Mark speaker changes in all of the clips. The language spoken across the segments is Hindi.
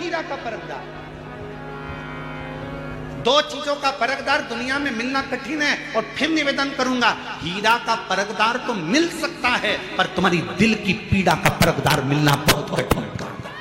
Speaker 1: हीरा का परखदार। दो चीजों का परखदार दुनिया में मिलना कठिन है। और फिर निवेदन करूंगा, हीरा का परखदार तो मिल सकता है, पर तुम्हारी दिल की पीड़ा का परखदार मिलना बहुत कठिन काम है।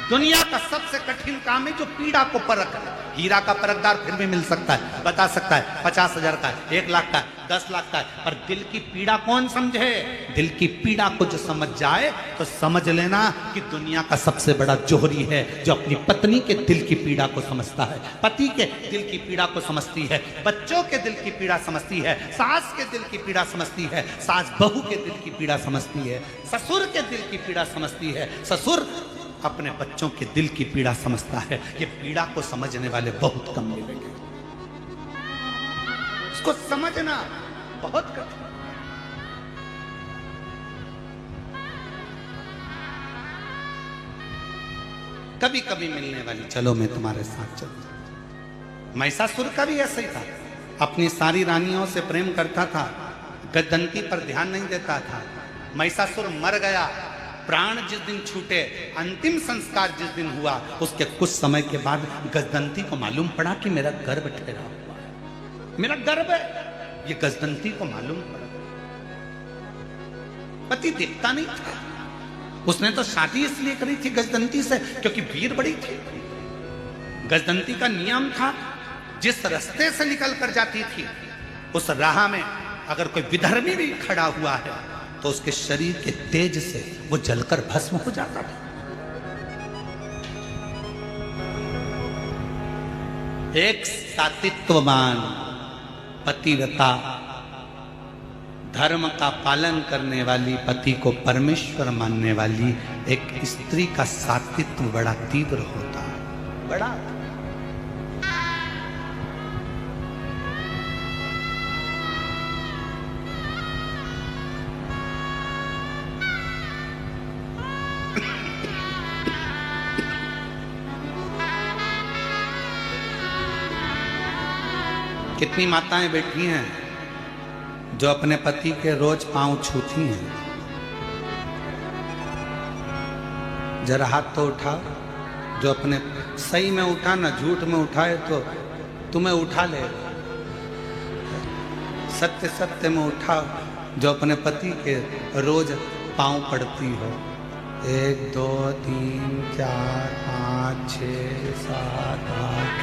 Speaker 1: दुनिया का सबसे कठिन काम है जो पीड़ा को परख है। हीरा का परखदार फिर भी मिल सकता है, बता सकता है 50,000 का है, 1 लाख का है, 10 लाख का है, पर दिल की पीड़ा कौन समझे? दिल की पीड़ा को जो समझ जाए तो समझ लेना कि दुनिया का सबसे बड़ा जोहरी है जो अपनी पत्नी के दिल की पीड़ा को समझता है, पति के दिल की पीड़ा को समझती है, बच्चों के दिल की पीड़ा समझती है, सास के दिल की पीड़ा समझती है, सास बहू के दिल की पीड़ा समझती है, ससुर के दिल की पीड़ा समझती है, ससुर अपने बच्चों के दिल की पीड़ा समझता है। ये पीड़ा को समझने वाले बहुत कम मिलेंगे, उसको समझना बहुत कठिन। कभी कभी मिलने वाली, चलो मैं तुम्हारे साथ चलूं। महिषासुर का भी ऐसा ही था, अपनी सारी रानियों से प्रेम करता था, गद्दंती पर ध्यान नहीं देता था। महिषासुर मर गया, प्राण जिस दिन छूटे, अंतिम संस्कार जिस दिन हुआ, उसके कुछ समय के बाद गजदंती को मालूम पड़ा कि मेरा गर्भ ठहरा हुआ है, मेरा गर्भ है। ये गजदंती को मालूम पड़ा। पति दिखता नहीं था, उसने तो शादी इसलिए करी थी गजदंती से क्योंकि वीर बड़ी थी। गजदंती का नियम था, जिस रास्ते से निकल कर जाती थी उस राह में अगर कोई विधर्मी भी खड़ा हुआ है तो उसके शरीर के तेज से वो जलकर भस्म हो जाता था। एक सातित्ववान पतिव्रता, धर्म का पालन करने वाली, पति को परमेश्वर मानने वाली एक स्त्री का सातित्व बड़ा तीव्र होता है, बड़ा। कितनी माताएं बैठी हैं जो अपने पति के रोज पांव छूती हैं। जरा हाथ तो उठाओ, जो अपने सही में उठा ना झूठ में उठाए तो तुम्हें उठा ले। सत्य सत्य में उठाओ, जो अपने पति के रोज पांव पड़ती हो। 1 2 3 4 5 6 7 8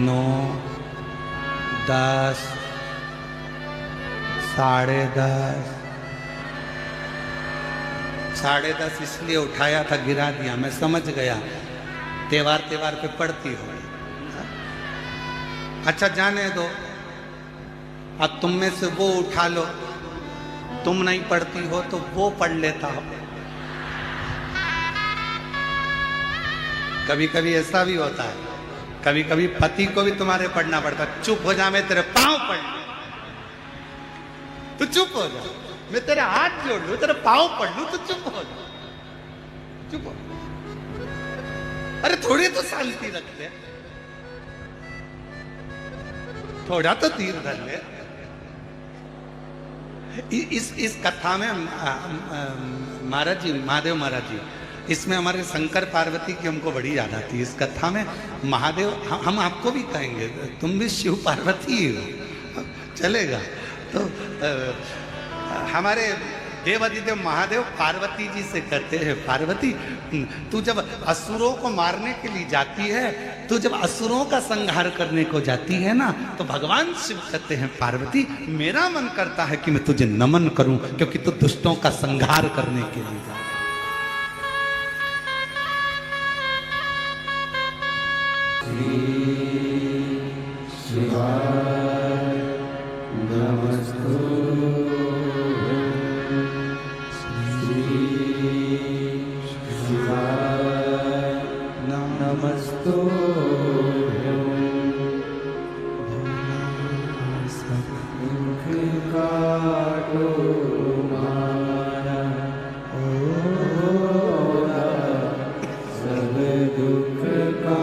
Speaker 1: 9 10 10:30 10:30 इसलिए उठाया था, गिरा दिया, मैं समझ गया त्योहार पे पढ़ती हो। अच्छा जाने दो, अब तुम में से वो उठा लो, तुम नहीं पढ़ती हो तो वो पढ़ लेता हो। कभी कभी ऐसा भी होता है, कभी कभी पति को भी तुम्हारे पढ़ना पड़ता। चुप हो जा, मैं तेरे पांव पढ़ लूं, तू चुप हो जा, मैं तेरे हाथ जोड़ लूं, तेरे पांव पढ़ लूं, तू चुप हो जा, चुप हो। अरे थोड़ी तो शांति रख ले, थोड़ा तो धीर धर ले। इस कथा में महाराज जी, महादेव महाराज जी, इसमें हमारे शंकर पार्वती की हमको बड़ी याद आती है। इस कथा में महादेव, हम आपको भी कहेंगे तुम भी शिव पार्वती ही हो, चलेगा। तो हमारे देवादिदेव महादेव पार्वती जी से कहते हैं, पार्वती तू जब असुरों को मारने के लिए जाती है, तू जब असुरों का संहार करने को जाती है ना, तो भगवान शिव कहते हैं पार्वती मेरा मन करता है कि मैं तुझे नमन करूं, क्योंकि तू दुष्टों का संहार करने के लिए जा।
Speaker 2: सब दुख का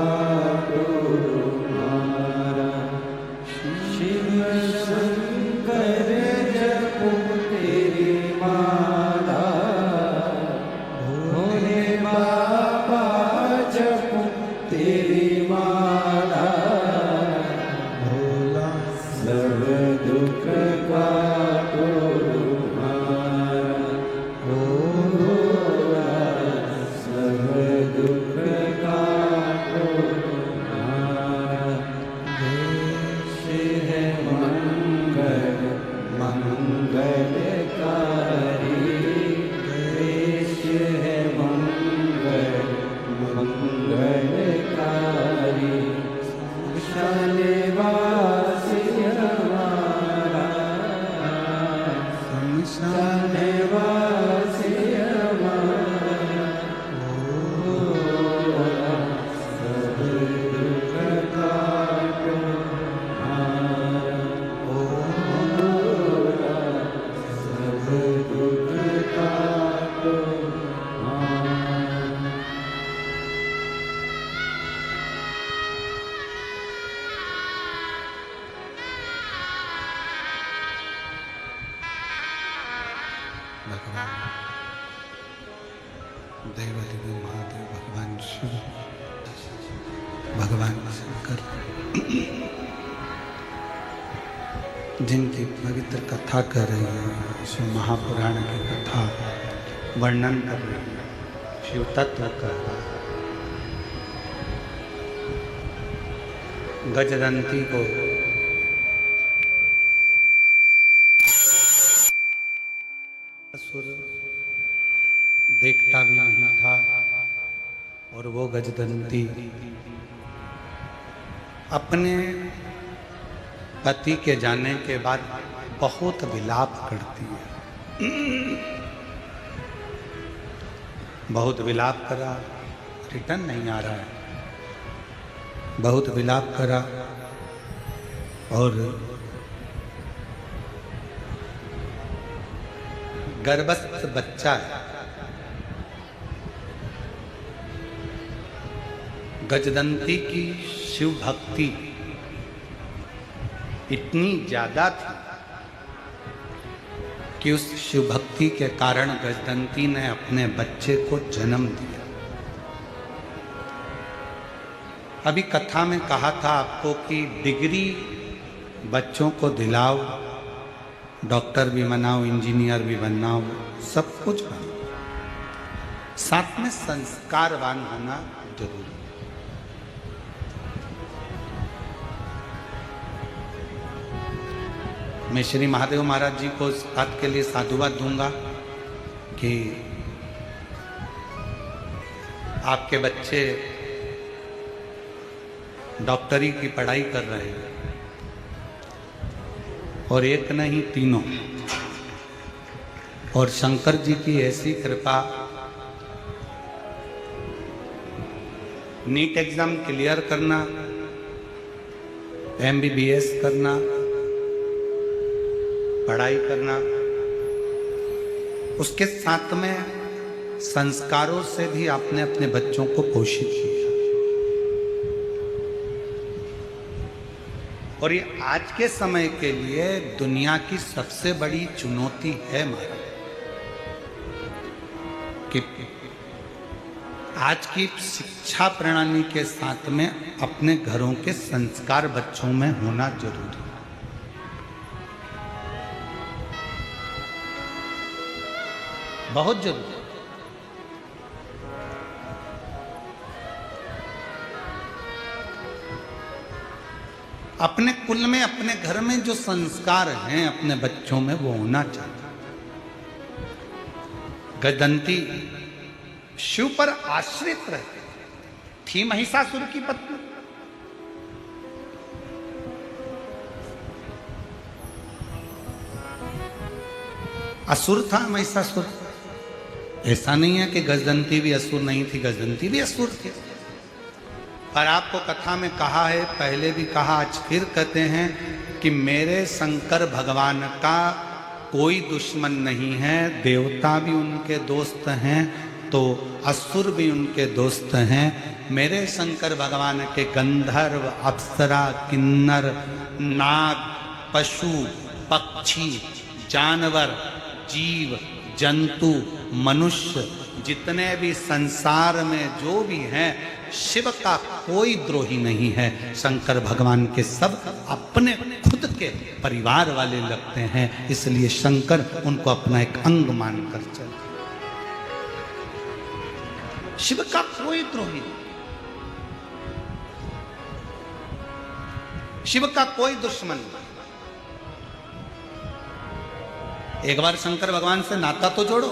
Speaker 1: शिव भगवान शंकर जिनकी पवित्र कथा कर रही है, शिव महापुराण की कथा वर्णन कर रही है, शिव तत्व कर रहा है। गजदंती को असुर देखता भी नहीं था और वो गजदंती अपने पति के जाने के बाद बहुत विलाप करती है। बहुत विलाप करा, रिटर्न नहीं आ रहा है। बहुत विलाप करा और गर्भस्थ बच्चा है। गजदंती की शिव भक्ति इतनी ज्यादा थी कि उस शिव भक्ति के कारण गजदंती ने अपने बच्चे को जन्म दिया। अभी कथा में कहा था आपको कि डिग्री बच्चों को दिलाओ, डॉक्टर भी बनाओ, इंजीनियर भी बनाओ, सब कुछ बनाओ, साथ में संस्कारवान होना जरूरी है। मैं श्री महादेव महाराज जी को इस बात के लिए साधुवाद दूंगा कि आपके बच्चे डॉक्टरी की पढ़ाई कर रहे हैं और एक नहीं तीनों, और शंकर जी की ऐसी कृपा, नीट एग्जाम क्लियर करना, MBBS करना, पढ़ाई करना, उसके साथ में संस्कारों से भी आपने अपने बच्चों को पोषित किया। और ये आज के समय के लिए दुनिया की सबसे बड़ी चुनौती है महाराज, कि आज की शिक्षा प्रणाली के साथ में अपने घरों के संस्कार बच्चों में होना जरूरी है। बहुत जरूरी। अपने कुल में, अपने घर में जो संस्कार हैं अपने बच्चों में, वो होना चाहिए। गजदंती शिव पर आश्रित रहती थी। महिषासुर की पत्नी असुर था महिषासुर। ऐसा नहीं है कि गजदंती भी असुर नहीं थी, गजदंती भी असुर थी। पर आपको कथा में कहा है, पहले भी कहा, आज फिर कहते हैं कि मेरे शंकर भगवान का कोई दुश्मन नहीं है। देवता भी उनके दोस्त हैं तो असुर भी उनके दोस्त हैं। मेरे शंकर भगवान के गंधर्व, अप्सरा, किन्नर, नाग, पशु, पक्षी, जानवर, जीव, जंतु, मनुष्य, जितने भी संसार में जो भी हैं, शिव का कोई द्रोही नहीं है। शंकर भगवान के सब अपने खुद के परिवार वाले लगते हैं, इसलिए शंकर उनको अपना एक अंग मानकर चलते। शिव का कोई द्रोही नहीं, शिव का कोई दुश्मन नहीं। एक बार शंकर भगवान से नाता तो जोड़ो।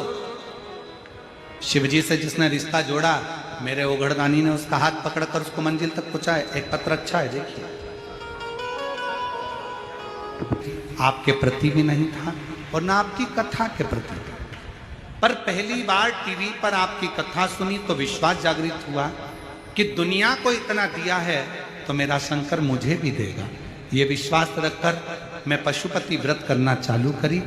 Speaker 1: शिव जी से जिसने रिश्ता जोड़ा, मेरे ओघड़दानी ने उसका हाथ पकड़कर उसको मंजिल तक पहुंचाए। एक पत्र अच्छा है, देखिए। आपके प्रति भी नहीं था और ना आपकी कथा के प्रति, पर पहली बार टीवी पर आपकी कथा सुनी तो विश्वास जागृत हुआ कि दुनिया को इतना दिया है तो मेरा शंकर मुझे भी देगा। ये विश्वास रखकर मैं पशुपति व्रत करना चालू करी।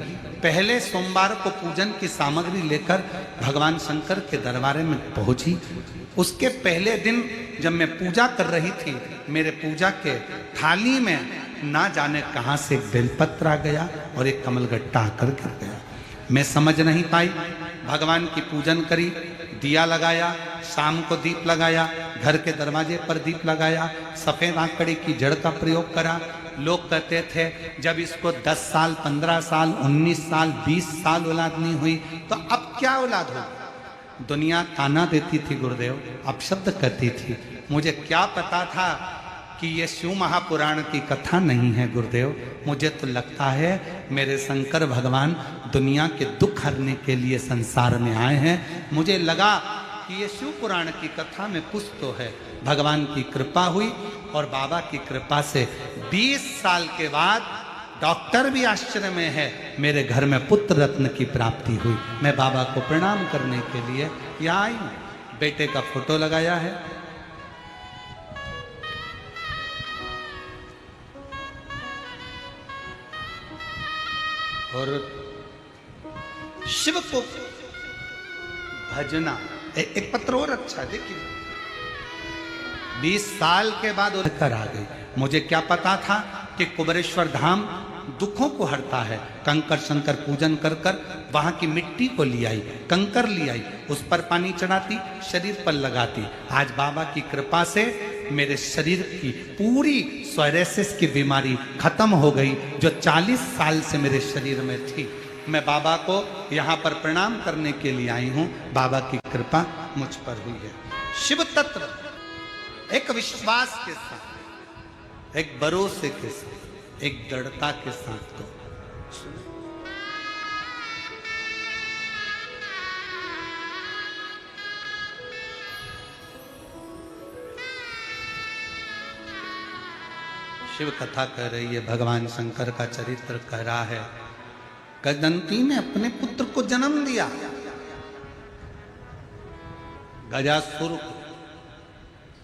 Speaker 1: पहले सोमवार को पूजन की सामग्री लेकर भगवान शंकर के दरबार में पहुंची। उसके पहले दिन जब मैं पूजा कर रही थी, मेरे पूजा के थाली में ना जाने कहां से एक बेलपत्र आ गया और एक कमलगट्टा आकर गिर गया। मैं समझ नहीं पाई। भगवान की पूजन करी, दिया लगाया, शाम को दीप लगाया, घर के दरवाजे पर दीप लगाया, सफेद आंकड़े की जड़ का प्रयोग करा। लोग कहते थे जब इसको 10 साल, 15 साल, 19 साल, 20 साल औलाद नहीं हुई तो अब क्या औलाद हो। दुनिया ताना देती थी गुरुदेव, अपशब्द करती थी। मुझे क्या पता था कि ये शिव महापुराण की कथा नहीं है गुरुदेव। मुझे तो लगता है मेरे शंकर भगवान दुनिया के दुख हरने के लिए संसार में आए हैं। मुझे लगा कि ये शिव पुराण की कथा में कुछ तो है। भगवान की कृपा हुई और बाबा की कृपा से 20 साल के बाद डॉक्टर भी आश्चर्य में है, मेरे घर में पुत्र रत्न की प्राप्ति हुई। मैं बाबा को प्रणाम करने के लिए यहाँ आई हूँ। बेटे का फोटो लगाया है। और शिव को भजना एक पत्र और अच्छा है, देखिए 20 साल के बाद कर आ गई। मुझे क्या पता था कि कुबेरेश्वर धाम दुखों को हरता है। कंकर शंकर पूजन कर कर वहां की मिट्टी को ले आई, कंकर ले आई, उस पर पानी चढ़ाती, शरीर पर लगाती। आज बाबा की कृपा से मेरे शरीर की पूरी सोरायसिस की बीमारी खत्म हो गई, जो 40 साल से मेरे शरीर में थी। मैं बाबा को यहाँ पर प्रणाम करने के लिए आई हूँ। बाबा की कृपा मुझ पर हुई है। शिव तत्व एक विश्वास के साथ, एक भरोसे के साथ, एक दृढ़ता के साथ तो शिव कथा कह रही है, भगवान शंकर का चरित्र कह रहा है। गजंती ने अपने पुत्र को जन्म दिया, गजासुर।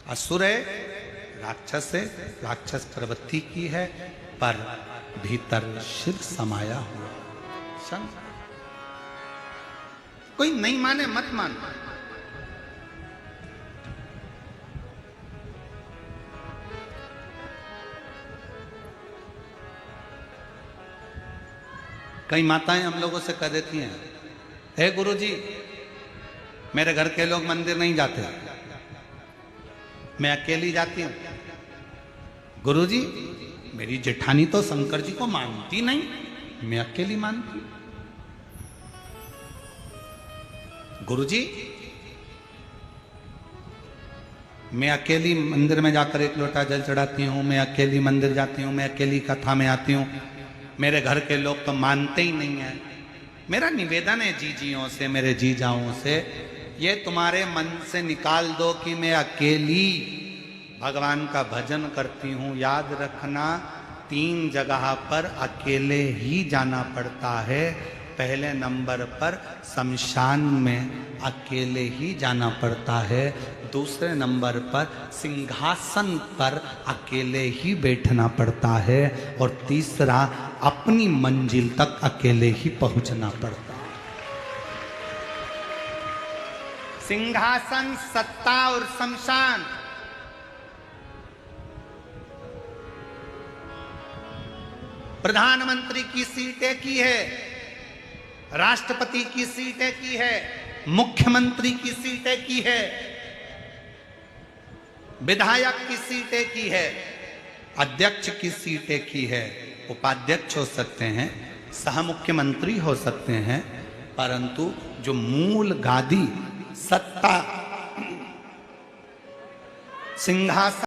Speaker 1: असुर है, राक्षस है, राक्षस प्रवृत्ति की है, पर भीतर शिव समाया हुआ। शंकर कोई नहीं माने मत मान। कई माताएं हम लोगों से कह देती हैं, हे गुरुजी मेरे घर के लोग मंदिर नहीं जाते, मैं अकेली जाती हूं। गुरुजी मेरी जेठानी तो शंकर जी को मानती नहीं, मैं अकेली मानती हूं। गुरुजी मैं अकेली मंदिर में जाकर एक लोटा जल चढ़ाती हूं, मैं अकेली मंदिर जाती हूं, मैं अकेली कथा में आती हूं, मेरे घर के लोग तो मानते ही नहीं है। मेरा निवेदन है जीजियों से, मेरे जीजाओं से, ये तुम्हारे मन से निकाल दो कि मैं अकेली भगवान का भजन करती हूँ। याद रखना 3 जगह पर अकेले ही जाना पड़ता है। पहले नंबर पर शमशान में अकेले ही जाना पड़ता है, दूसरे नंबर पर सिंहासन पर अकेले ही बैठना पड़ता है, और तीसरा अपनी मंजिल तक अकेले ही पहुंचना पड़ता है। सिंहासन, सत्ता और शमशान, प्रधानमंत्री की सीट एक ही है, राष्ट्रपति की सीट एक ही है, मुख्यमंत्री की सीट एक ही है, विधायक की सीट एक ही है, अध्यक्ष की सीट एक ही है। उपाध्यक्ष हो सकते हैं, सह मुख्यमंत्री हो सकते हैं, परंतु जो मूल गादी, सत्ता, सिंहासन